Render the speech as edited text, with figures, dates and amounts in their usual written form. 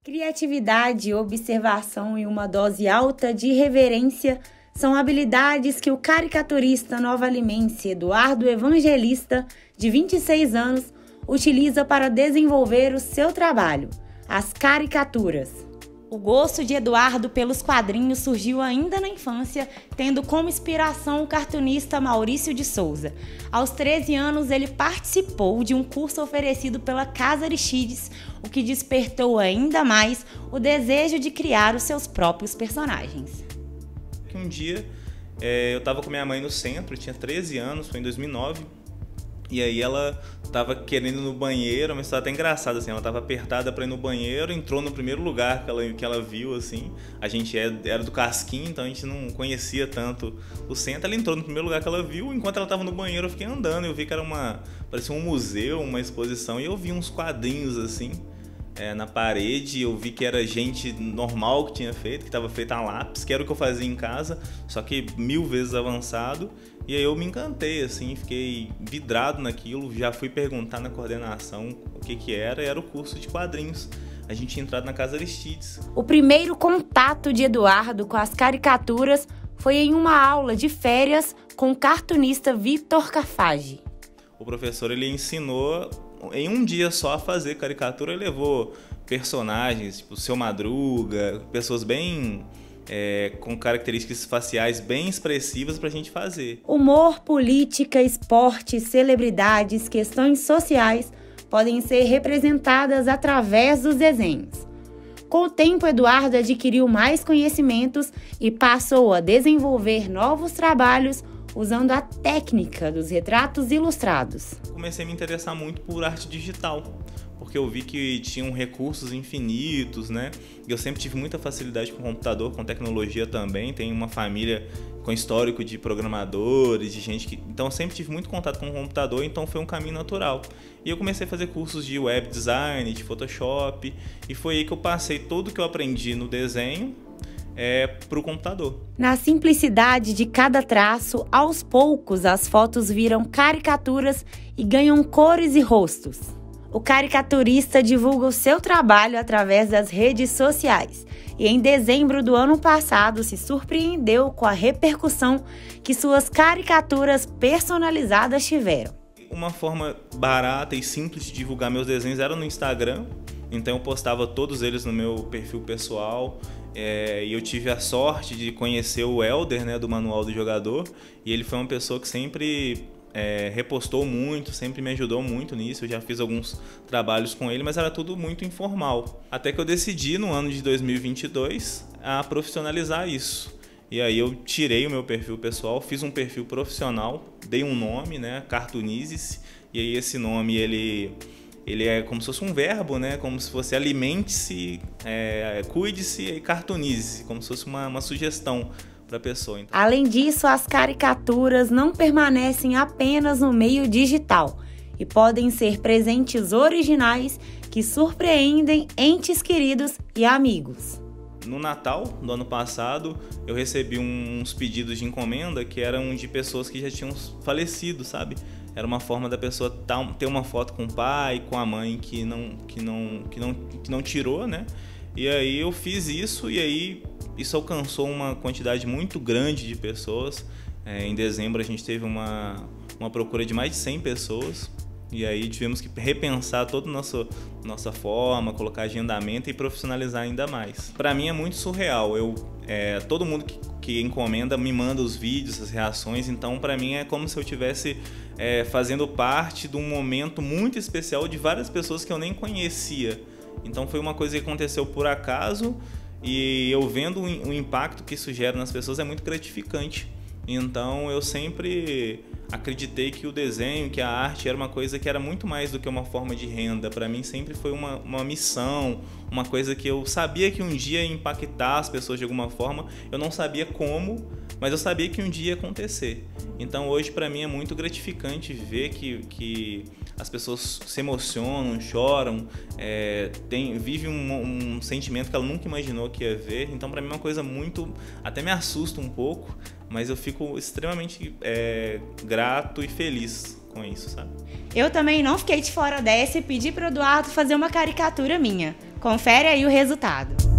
Criatividade, observação e uma dose alta de reverência são habilidades que o caricaturista novalimense Eduardo Evangelista, de 26 anos, utiliza para desenvolver o seu trabalho, as caricaturas. O gosto de Eduardo pelos quadrinhos surgiu ainda na infância, tendo como inspiração o cartunista Maurício de Souza. Aos 13 anos, ele participou de um curso oferecido pela Casa Aristides, o que despertou ainda mais o desejo de criar os seus próprios personagens. Um dia, eu estava com minha mãe no centro, eu tinha 13 anos, foi em 2009, e aí ela estava querendo ir no banheiro, uma história até engraçada, assim, ela estava apertada para ir no banheiro, entrou no primeiro lugar que ela viu, assim, a gente era do Casquinho, então a gente não conhecia tanto o centro, ela entrou no primeiro lugar que ela viu, enquanto ela estava no banheiro eu fiquei andando, eu vi que parecia um museu, uma exposição, e eu vi uns quadrinhos, assim, na parede, eu vi que era gente normal que tinha feito, que estava feita a lápis, que era o que eu fazia em casa, só que 1000 vezes avançado. E aí eu me encantei, assim, fiquei vidrado naquilo, já fui perguntar na coordenação o que era o curso de quadrinhos. A gente tinha entrado na Casa Aristides. O primeiro contato de Eduardo com as caricaturas foi em uma aula de férias com o cartunista Vitor Cafage. O professor, ele ensinou em um dia só a fazer caricatura, ele levou personagens, tipo o Seu Madruga, pessoas bem... com características faciais bem expressivas pra gente fazer. Humor, política, esporte, celebridades, questões sociais podem ser representadas através dos desenhos. Com o tempo, Eduardo adquiriu mais conhecimentos e passou a desenvolver novos trabalhos usando a técnica dos retratos ilustrados. Comecei a me interessar muito por arte digital, porque eu vi que tinham recursos infinitos, né? E eu sempre tive muita facilidade com computador, com tecnologia também. Tenho uma família com histórico de programadores, de gente que... Então eu sempre tive muito contato com o computador, então foi um caminho natural. E eu comecei a fazer cursos de web design, de Photoshop, e foi aí que eu passei tudo que eu aprendi no desenho para o computador. Na simplicidade de cada traço, aos poucos as fotos viram caricaturas e ganham cores e rostos. O caricaturista divulga o seu trabalho através das redes sociais e em dezembro do ano passado se surpreendeu com a repercussão que suas caricaturas personalizadas tiveram. Uma forma barata e simples de divulgar meus desenhos era no Instagram, então eu postava todos eles no meu perfil pessoal e eu tive a sorte de conhecer o Helder, né, do Manual do Jogador, e ele foi uma pessoa que sempre... repostou muito, sempre me ajudou muito nisso. Eu já fiz alguns trabalhos com ele, mas era tudo muito informal. Até que eu decidi, no ano de 2022, a profissionalizar isso. E aí eu tirei o meu perfil pessoal, fiz um perfil profissional, dei um nome, né, Cartoonize-se, e aí esse nome ele é como se fosse um verbo, né, como se fosse alimente-se, cuide-se e cartoonize-se, como se fosse uma sugestão para a pessoa. Então. Além disso, as caricaturas não permanecem apenas no meio digital e podem ser presentes originais que surpreendem entes queridos e amigos. No Natal do ano passado, eu recebi uns pedidos de encomenda que eram de pessoas que já tinham falecido, sabe? Era uma forma da pessoa ter uma foto com o pai, com a mãe que não tirou, né? E aí eu fiz isso e aí isso alcançou uma quantidade muito grande de pessoas. Em dezembro a gente teve uma procura de mais de 100 pessoas. E aí tivemos que repensar toda a nossa forma, colocar agendamento e profissionalizar ainda mais. Para mim é muito surreal. Todo mundo que encomenda me manda os vídeos, as reações. Então para mim é como se eu estivesse fazendo parte de um momento muito especial de várias pessoas que eu nem conhecia. Então foi uma coisa que aconteceu por acaso e eu vendo o impacto que isso gera nas pessoas é muito gratificante. Então eu sempre acreditei que o desenho, que a arte era uma coisa que era muito mais do que uma forma de renda. Para mim sempre foi uma missão, uma coisa que eu sabia que um dia ia impactar as pessoas de alguma forma. Eu não sabia como, mas eu sabia que um dia ia acontecer. Então hoje para mim é muito gratificante ver que as pessoas se emocionam, choram, vive um sentimento que ela nunca imaginou que ia ver. Então para mim é uma coisa muito... até me assusta um pouco, mas eu fico extremamente grato e feliz com isso, sabe? Eu também não fiquei de fora dessa e pedi para o Eduardo fazer uma caricatura minha. Confere aí o resultado.